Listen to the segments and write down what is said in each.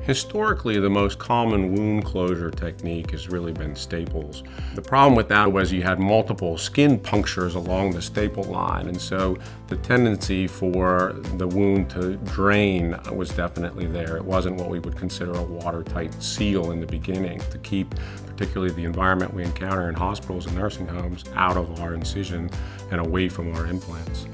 Historically, the most common wound closure technique has really been staples. The problem with that was you had multiple skin punctures along the staple line, and so the tendency for the wound to drain was definitely there. It wasn't what we would consider a watertight seal in the beginning to keep particularly the environment we encounter in hospitals and nursing homes out of our incision and away from our implants.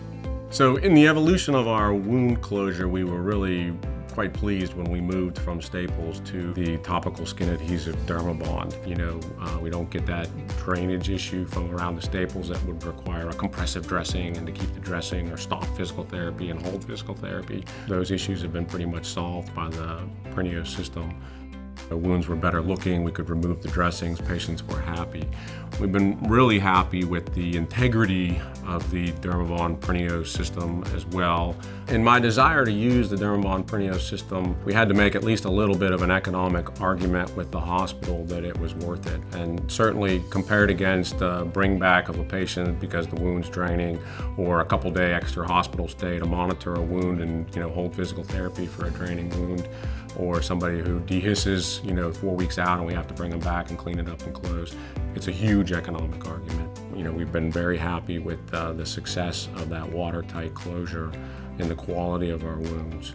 So in the evolution of our wound closure, we were really quite pleased when we moved from staples to the topical skin adhesive DERMABOND. We don't get that drainage issue from around the staples that would require a compressive dressing and to keep the dressing, or stop physical therapy and hold physical therapy. Those issues have been pretty much solved by the PRINEO system. The wounds were better looking, we could remove the dressings, patients were happy. We've been really happy with the integrity of the DERMABOND PRINEO system as well. In my desire to use the DERMABOND PRINEO system, we had to make at least a little bit of an economic argument with the hospital that it was worth it. And certainly compared against the bring back of a patient because the wound's draining, or a couple-day extra hospital stay to monitor a wound and hold physical therapy for a draining wound, or somebody who dehisces 4 weeks out and we have to bring them back and clean it up and close. It's a huge economic argument. We've been very happy with the success of that watertight closure and the quality of our wounds.